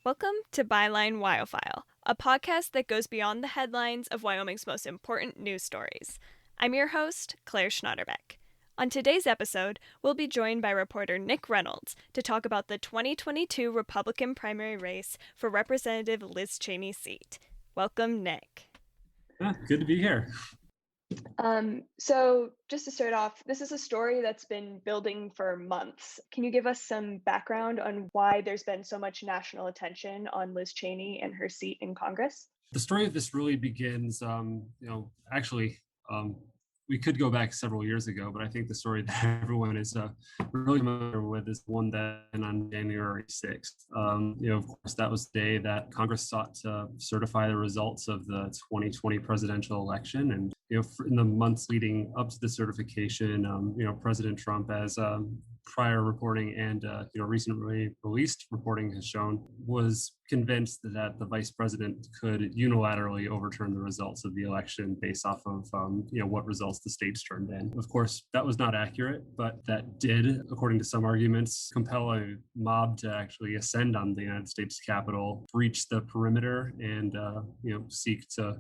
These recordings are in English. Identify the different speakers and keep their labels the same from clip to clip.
Speaker 1: Welcome to Byline WyoFile, a podcast that goes beyond the headlines of Wyoming's most important news stories. I'm your host, Claire Schnatterbeck. On today's episode, we'll be joined by reporter Nick Reynolds to talk about the 2022 Republican primary race for Representative Liz Cheney's seat. Welcome, Nick.
Speaker 2: Good to be here.
Speaker 1: So just to start off, this is a story that's been building for months. Can you give us some background on why there's been so much national attention on Liz Cheney and her seat in Congress?
Speaker 2: The story of this really begins, we could go back several years ago, but I think the story that everyone is really familiar with is one that on January 6th. Of course, that was the day that Congress sought to certify the results of the 2020 presidential election. And, in the months leading up to the certification, President Trump, as prior reporting and recently released reporting has shown, was convinced that the vice president could unilaterally overturn the results of the election based off of what results the states turned in. Of course, that was not accurate, but that did, according to some arguments, compel a mob to actually ascend on the United States Capitol, breach the perimeter, and seek to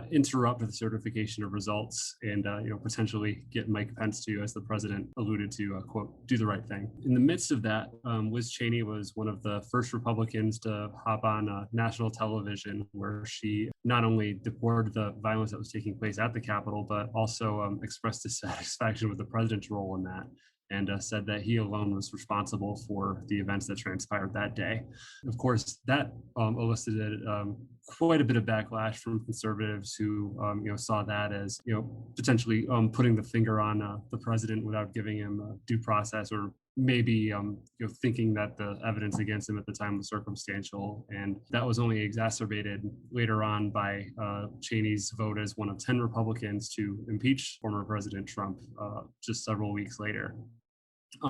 Speaker 2: interrupt the certification of results and potentially get Mike Pence to, as the president alluded to, quote, do the right thing. In the midst of that, Liz Cheney was one of the first Republicans to hop on national television, where she not only deplored the violence that was taking place at the Capitol, but also expressed dissatisfaction with the president's role in that, and said that he alone was responsible for the events that transpired that day. Of course, that elicited quite a bit of backlash from conservatives who saw that as potentially putting the finger on the president without giving him due process, or maybe thinking that the evidence against him at the time was circumstantial. And that was only exacerbated later on by Cheney's vote as one of 10 Republicans to impeach former President Trump just several weeks later.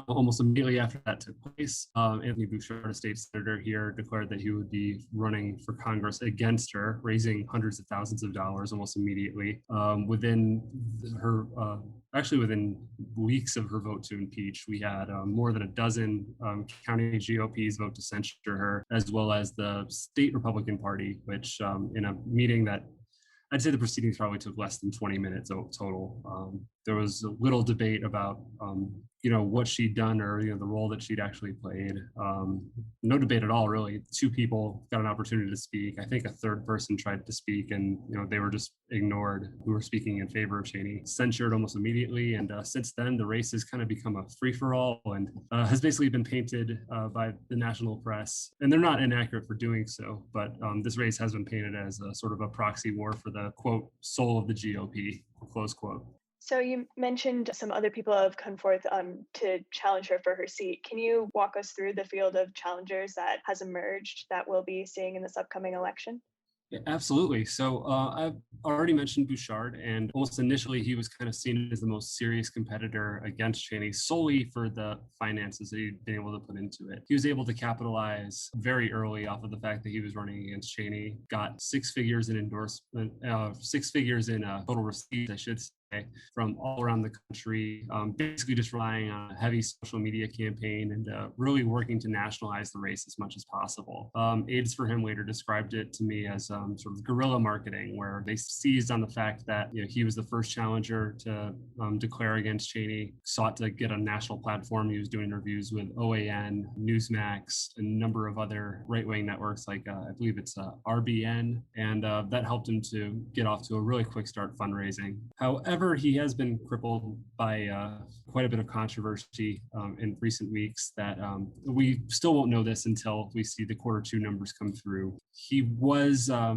Speaker 2: Almost immediately after that took place, Anthony Bouchard, a state senator here, declared that he would be running for Congress against her, raising hundreds of thousands of dollars almost immediately. Within weeks of her vote to impeach, we had more than a dozen county GOPs vote to censure her, as well as the state Republican Party, which in a meeting that I'd say the proceedings probably took less than 20 minutes total. There was a little debate about, what she'd done, or, the role that she'd actually played. No debate at all, really. Two people got an opportunity to speak. I think a third person tried to speak, and, they were just ignored, who were speaking in favor of Cheney. Censured almost immediately. And since then, the race has kind of become a free-for-all, and has basically been painted by the national press. And they're not inaccurate for doing so, but this race has been painted as a sort of a proxy war for the, quote, soul of the GOP, close quote.
Speaker 1: So you mentioned some other people have come forth to challenge her for her seat. Can you walk us through the field of challengers that has emerged that we'll be seeing in this upcoming election?
Speaker 2: Yeah, absolutely. So I've already mentioned Bouchard, and almost initially he was kind of seen as the most serious competitor against Cheney solely for the finances that he'd been able to put into it. He was able to capitalize very early off of the fact that he was running against Cheney, got six figures in endorsement, total receipts, I should say, from all around the country, basically just relying on a heavy social media campaign and really working to nationalize the race as much as possible. Aides for him later described it to me as sort of guerrilla marketing, where they seized on the fact that he was the first challenger to declare against Cheney, sought to get a national platform. He was doing interviews with OAN, Newsmax, a number of other right-wing networks like I believe it's RBN, and that helped him to get off to a really quick start fundraising. However, he has been crippled by quite a bit of controversy in recent weeks that we still won't know this until we see the Q2 numbers come through.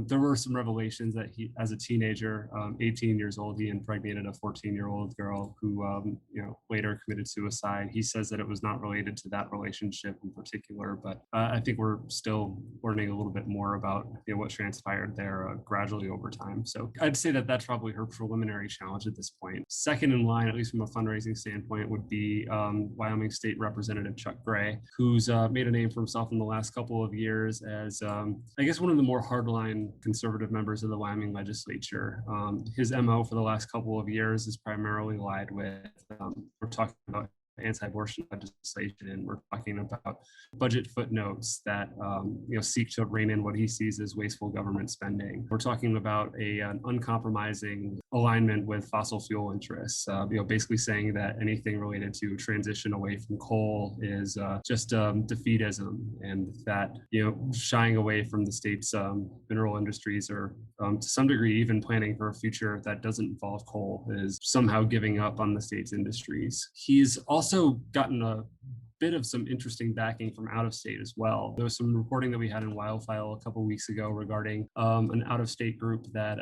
Speaker 2: There were some revelations that he, as a teenager, 18 years old, he impregnated a 14-year-old girl who, later committed suicide. He says that it was not related to that relationship in particular, but I think we're still learning a little bit more about what transpired there gradually over time. So I'd say that that's probably her preliminary challenge at this point. Second in line, at least from a fundraising standpoint, would be Wyoming State Representative Chuck Gray, who's made a name for himself in the last couple of years as, I guess, one of the more hardline conservative members of the Wyoming legislature. His MO for the last couple of years is primarily allied with, we're talking about anti-abortion legislation, and we're talking about budget footnotes that seek to rein in what he sees as wasteful government spending. We're talking about an uncompromising alignment with fossil fuel interests. Basically saying that anything related to transition away from coal is just defeatism, and that shying away from the state's mineral industries, or to some degree even planning for a future that doesn't involve coal, is somehow giving up on the state's industries. He's also gotten a bit of some interesting backing from out of state as well. There was some reporting that we had in WyoFile a couple of weeks ago regarding an out-of-state group that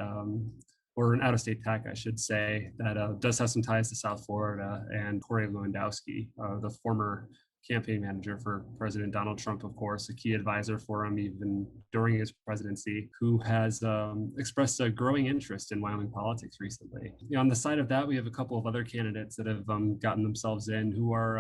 Speaker 2: or an out-of-state PAC, I should say, that does have some ties to South Florida, and Corey Lewandowski, the former campaign manager for President Donald Trump, of course, a key advisor for him even during his presidency, who has expressed a growing interest in Wyoming politics recently. On the side of that, we have a couple of other candidates that have gotten themselves in who are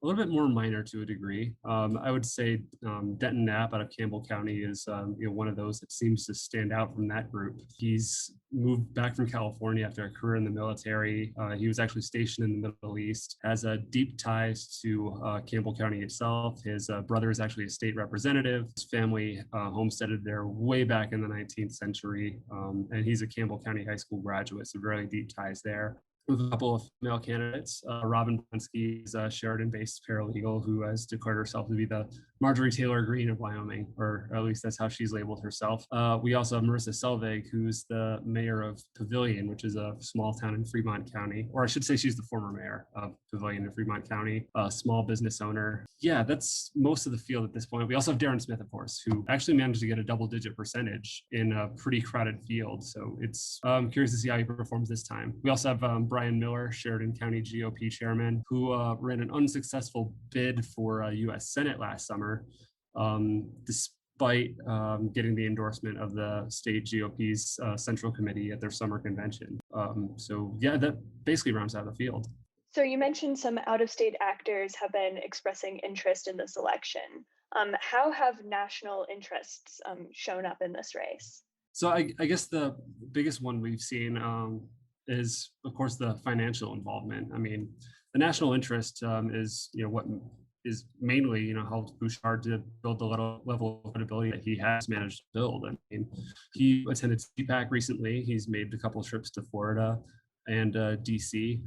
Speaker 2: a little bit more minor to a degree. I would say Denton Knapp out of Campbell County is one of those that seems to stand out from that group. He's moved back from California after a career in the military. He was actually stationed in the Middle East, has deep ties to Campbell County itself. His brother is actually a state representative. His family homesteaded there way back in the 19th century, and he's a Campbell County High School graduate, so really deep ties there. With a couple of female candidates. Robin Bensky is a Sheridan-based paralegal who has declared herself to be the Marjorie Taylor Greene of Wyoming, or at least that's how she's labeled herself. We also have Marissa Selvig, who's the mayor of Pavilion, which is a small town in Fremont County, or I should say she's the former mayor of Pavilion in Fremont County, a small business owner. Yeah, that's most of the field at this point. We also have Darren Smith, of course, who actually managed to get a double-digit percentage in a pretty crowded field. So it's curious to see how he performs this time. We also have Brian Miller, Sheridan County GOP chairman, who ran an unsuccessful bid for U.S. Senate last summer, despite getting the endorsement of the state GOP's Central Committee at their summer convention. So yeah, that basically rounds out the field.
Speaker 1: So you mentioned some out-of-state actors have been expressing interest in this election. How have national interests shown up in this race?
Speaker 2: So I guess the biggest one we've seen is, of course, the financial involvement. I mean, the national interest is, what is mainly, helped Bouchard to build the level of credibility that he has managed to build. I mean, he attended CPAC recently. He's made a couple of trips to Florida and DC.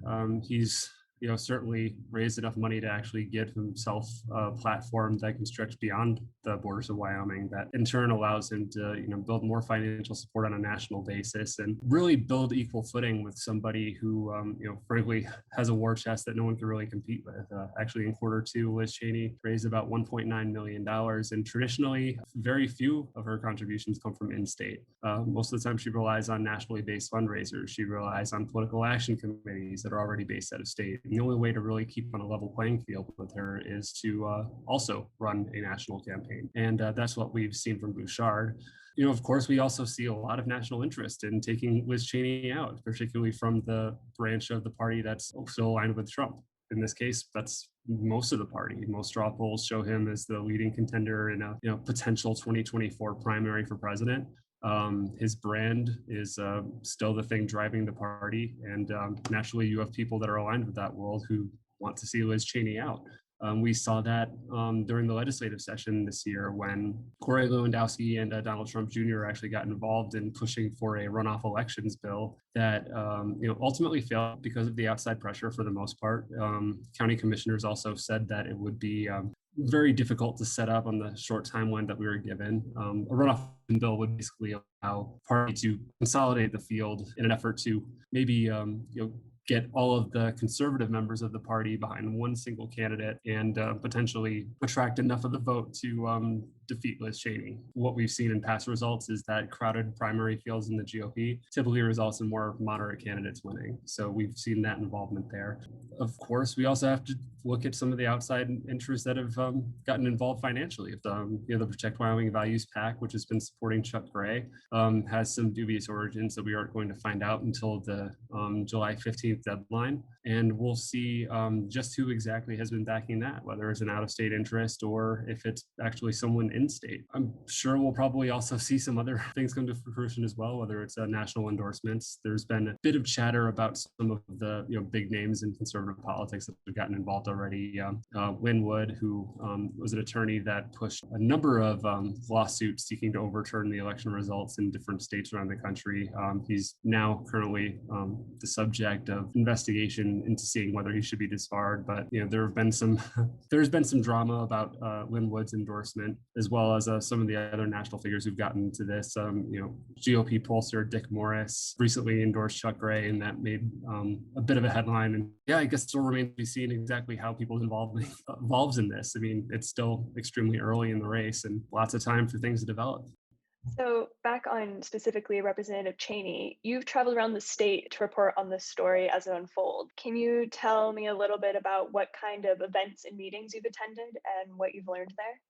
Speaker 2: He's certainly raised enough money to actually give himself a platform that can stretch beyond the borders of Wyoming, that in turn allows him to, build more financial support on a national basis and really build equal footing with somebody who, frankly, has a war chest that no one can really compete with. Actually, in Q2, Liz Cheney raised about $1.9 million, and traditionally, very few of her contributions come from in-state. Most of the time, she relies on nationally based fundraisers. She relies on political action committees that are already based out of state. And the only way to really keep on a level playing field with her is to also run a national campaign. And that's what we've seen from Bouchard. Of course, we also see a lot of national interest in taking Liz Cheney out, particularly from the branch of the party that's still aligned with Trump. In this case, that's most of the party. Most straw polls show him as the leading contender in a potential 2024 primary for president. His brand is still the thing driving the party. And naturally, you have people that are aligned with that world who want to see Liz Cheney out. We saw that during the legislative session this year when Corey Lewandowski and Donald Trump Jr. actually got involved in pushing for a runoff elections bill that ultimately failed because of the outside pressure for the most part. County commissioners also said that it would be very difficult to set up on the short timeline that we were given. A runoff bill would basically allow party to consolidate the field in an effort to maybe get all of the conservative members of the party behind one single candidate and potentially attract enough of the vote to defeat Liz Cheney. What we've seen in past results is that crowded primary fields in the GOP typically results in more moderate candidates winning. So we've seen that involvement there. Of course, we also have to look at some of the outside interests that have gotten involved financially. The Protect Wyoming Values PAC, which has been supporting Chuck Gray, has some dubious origins that we aren't going to find out until the July 15th deadline. And we'll see just who exactly has been backing that, whether it's an out-of-state interest or if it's actually someone in-state. I'm sure we'll probably also see some other things come to fruition as well, whether it's national endorsements. There's been a bit of chatter about some of the big names in conservative politics that have gotten involved already. Lynn Wood, who was an attorney that pushed a number of lawsuits seeking to overturn the election results in different states around the country. He's now currently the subject of investigation into seeing whether he should be disbarred. But there's been some drama about Lynn Wood's endorsement, as well as some of the other national figures who've gotten into this. GOP pollster Dick Morris recently endorsed Chuck Gray, and that made a bit of a headline. And yeah, I guess it still remains to be seen exactly how people's involvement evolves in this. I mean, it's still extremely early in the race and lots of time for things to develop.
Speaker 1: So back on specifically Representative Cheney, you've traveled around the state to report on this story as it unfolds. Can you tell me a little bit about what kind of events and meetings you've attended and what you've learned there?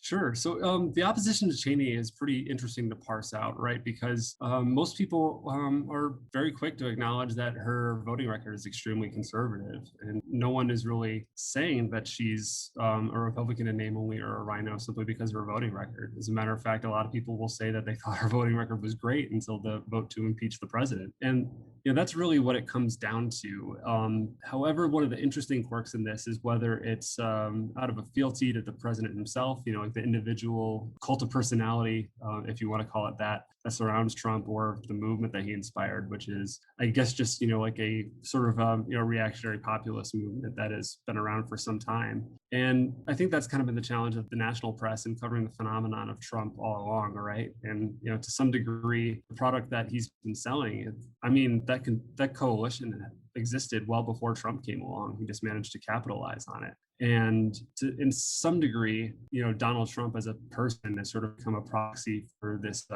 Speaker 2: Sure. So the opposition to Cheney is pretty interesting to parse out, right? Because most people are very quick to acknowledge that her voting record is extremely conservative, and no one is really saying that she's a Republican in name only or a rhino simply because of her voting record. As a matter of fact, a lot of people will say that they thought her voting record was great until the vote to impeach the president. And that's really what it comes down to. However, one of the interesting quirks in this is whether it's out of a fealty to the president himself, like the individual cult of personality, if you want to call it that surrounds Trump, or the movement that he inspired, which is, I guess, just, like a sort of, reactionary populist movement that has been around for some time. And I think that's kind of been the challenge of the national press in covering the phenomenon of Trump all along, right? And, to some degree, the product that he's been selling, I mean, that coalition existed well before Trump came along. He just managed to capitalize on it. And in some degree, Donald Trump as a person has sort of become a proxy for this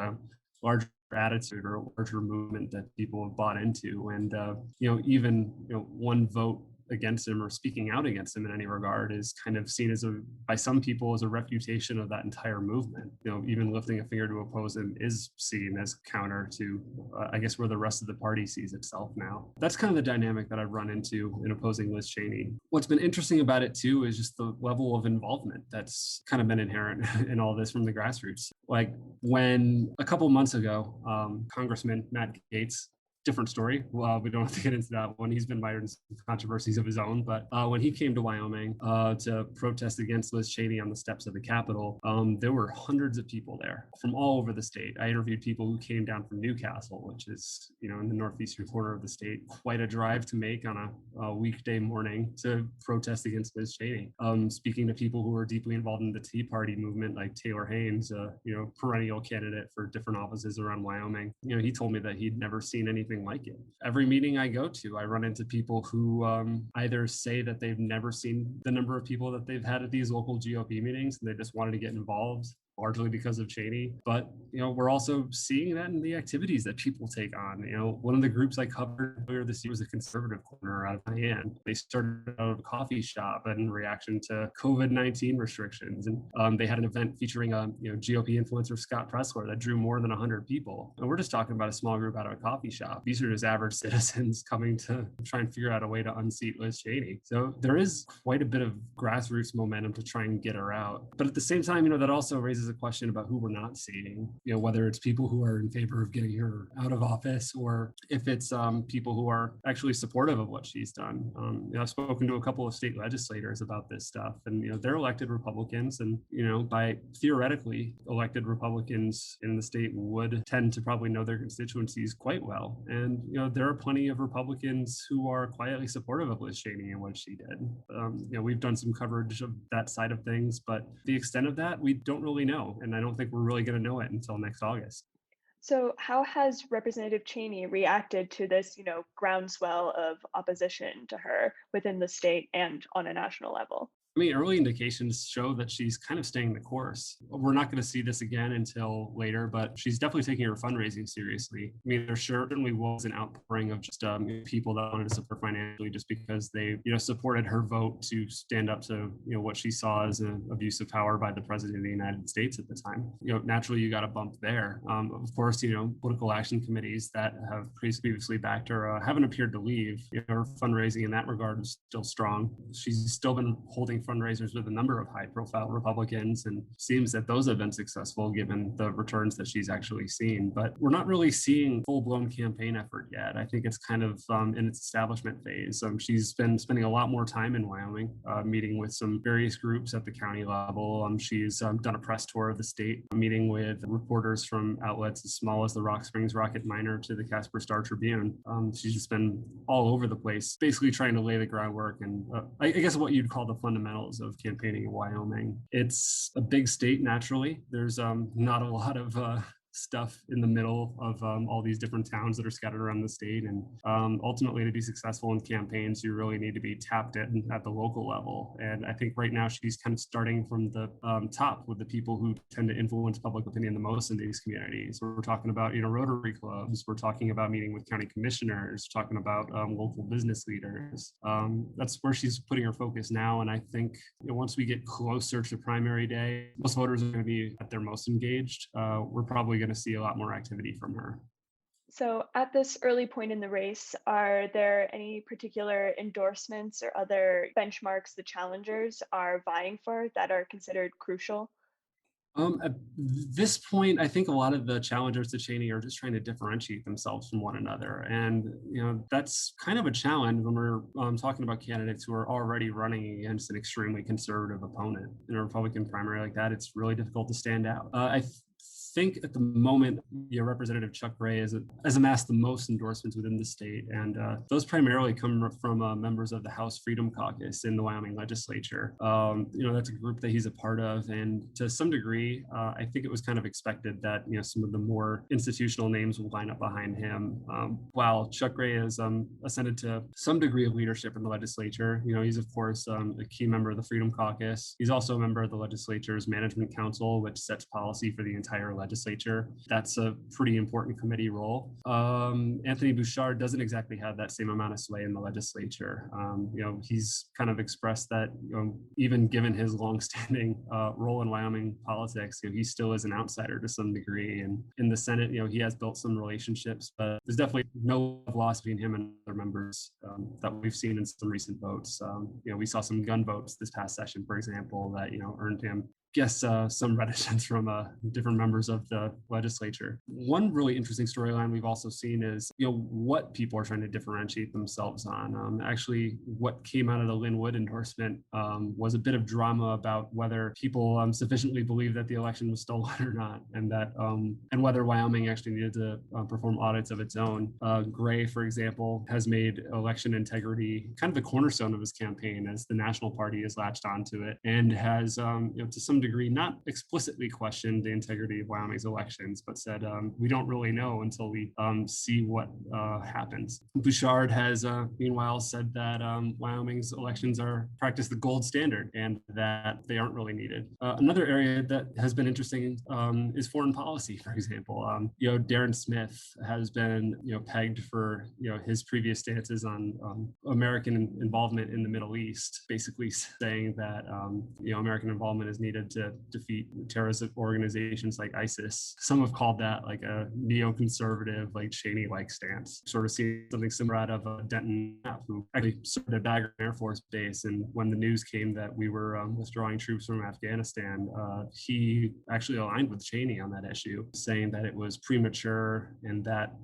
Speaker 2: larger attitude or larger movement that people have bought into. And, even, one vote against him or speaking out against him in any regard is kind of seen as by some people as a refutation of that entire movement. Even lifting a finger to oppose him is seen as counter to, I guess, where the rest of the party sees itself now. That's kind of the dynamic that I've run into in opposing Liz Cheney. What's been interesting about it too is just the level of involvement that's kind of been inherent in all this from the grassroots. Like when a couple months ago, Congressman Matt Gaetz, different story. Well, we don't have to get into that one. He's been mired in some controversies of his own. But when he came to Wyoming to protest against Liz Cheney on the steps of the Capitol, there were hundreds of people there from all over the state. I interviewed people who came down from Newcastle, which is, in the northeastern corner of the state, quite a drive to make on a weekday morning to protest against Liz Cheney. Speaking to people who are deeply involved in the Tea Party movement, like Taylor Haynes, perennial candidate for different offices around Wyoming, he told me that he'd never seen anything like it. Every meeting I go to, I run into people who either say that they've never seen the number of people that they've had at these local GOP meetings and they just wanted to get involved, largely because of Cheney. But, we're also seeing that in the activities that people take on. One of the groups I covered earlier this year was a conservative corner out of Cheyenne. They started out of a coffee shop in reaction to COVID-19 restrictions. And they had an event featuring GOP influencer Scott Pressler that drew more than 100 people. And we're just talking about a small group out of a coffee shop. These are just average citizens coming to try and figure out a way to unseat Liz Cheney. So there is quite a bit of grassroots momentum to try and get her out. But at the same time, that also raises a question about who we're not seeing, whether it's people who are in favor of getting her out of office or if it's people who are actually supportive of what she's done. I've spoken to a couple of state legislators about this stuff, and they're elected Republicans, and by theoretically elected Republicans in the state would tend to probably know their constituencies quite well. And there are plenty of Republicans who are quietly supportive of Liz Cheney and what she did. We've done some coverage of that side of things, but the extent of that we don't really know, and I don't think we're really going to know it until next August.
Speaker 1: So how has Representative Cheney reacted to this, groundswell of opposition to her within the state and on a national level?
Speaker 2: I mean, early indications show that she's kind of staying the course. We're not going to see this again until later, but she's definitely taking her fundraising seriously. I mean, there certainly was an outpouring of just people that wanted to support financially just because they, supported her vote to stand up to, what she saw as an abuse of power by the president of the United States at the time. Naturally, you got a bump there. Of course, political action committees that have previously backed her haven't appeared to leave. Her fundraising in that regard is still strong. She's still been holding fundraisers with a number of high-profile Republicans, and seems that those have been successful given the returns that she's actually seen. But we're not really seeing full-blown campaign effort yet. I think it's kind of in its establishment phase. She's been spending a lot more time in Wyoming, meeting with some various groups at the county level. She's done a press tour of the state, meeting with reporters from outlets as small as the Rock Springs Rocket Miner to the Casper Star Tribune. She's just been all over the place, basically trying to lay the groundwork and I guess what you'd call the fundamentals of campaigning in Wyoming. It's a big state naturally. There's not a lot of stuff in the middle of all these different towns that are scattered around the state. And ultimately, to be successful in campaigns, you really need to be tapped in at the local level. And I think right now she's kind of starting from the top with the people who tend to influence public opinion the most in these communities. We're talking about, Rotary clubs. We're talking about meeting with county commissioners, talking about local business leaders. That's where she's putting her focus now. And I think once we get closer to primary day, most voters are going to be at their most engaged. We're probably going to see a lot more activity from her.
Speaker 1: So at this early point in the race, are there any particular endorsements or other benchmarks the challengers are vying for that are considered crucial?
Speaker 2: At this point, I think a lot of the challengers to Cheney are just trying to differentiate themselves from one another. And, that's kind of a challenge when we're talking about candidates who are already running against an extremely conservative opponent. In a Republican primary like that, it's really difficult to stand out. I think at the moment, Representative Chuck Gray has amassed the most endorsements within the state, and those primarily come from members of the House Freedom Caucus in the Wyoming legislature. That's a group that he's a part of, and to some degree, I think it was kind of expected that some of the more institutional names will line up behind him. While Chuck Gray has ascended to some degree of leadership in the legislature, he's of course a key member of the Freedom Caucus. He's also a member of the legislature's Management Council, which sets policy for the entire legislature. That's a pretty important committee role. Anthony Bouchard doesn't exactly have that same amount of sway in the legislature. He's kind of expressed that even given his longstanding role in Wyoming politics, he still is an outsider to some degree. And in the Senate, he has built some relationships, but there's definitely no loss between him and other members that we've seen in some recent votes. We saw some gun votes this past session, for example, that earned him some reticence from different members of the legislature. One really interesting storyline we've also seen is, what people are trying to differentiate themselves on. Actually, what came out of the Lynn Wood endorsement was a bit of drama about whether people sufficiently believe that the election was stolen or not, and that and whether Wyoming actually needed to perform audits of its own. Gray, for example, has made election integrity kind of the cornerstone of his campaign, as the National Party has latched onto it and has, to some degree, not explicitly questioned the integrity of Wyoming's elections, but said, we don't really know until we see what happens. Bouchard has, meanwhile, said that Wyoming's elections practice the gold standard and that they aren't really needed. Another area that has been interesting is foreign policy, for example. Darren Smith has been, pegged for, his previous stances on American involvement in the Middle East, basically saying that, American involvement is needed to defeat terrorist organizations like ISIS. Some have called that like a neoconservative, like Cheney-like stance. Sort of seen something similar out of Denton, who actually served at Bagram Air Force Base. And when the news came that we were withdrawing troops from Afghanistan, he actually aligned with Cheney on that issue, saying that it was premature and that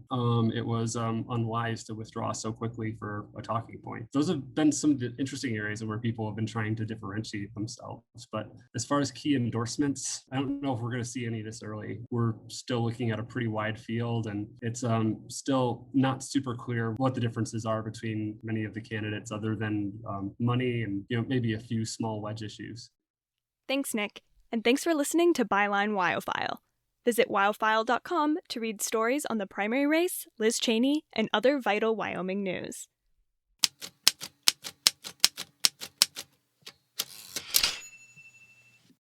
Speaker 2: it was unwise to withdraw so quickly for a talking point. Those have been some of the interesting areas where people have been trying to differentiate themselves. But as far as key endorsements, I don't know if we're going to see any this early. We're still looking at a pretty wide field, and it's still not super clear what the differences are between many of the candidates other than money and maybe a few small wedge issues.
Speaker 1: Thanks, Nick. And thanks for listening to Byline WyoFile. Visit WyoFile.com to read stories on the primary race, Liz Cheney, and other vital Wyoming news.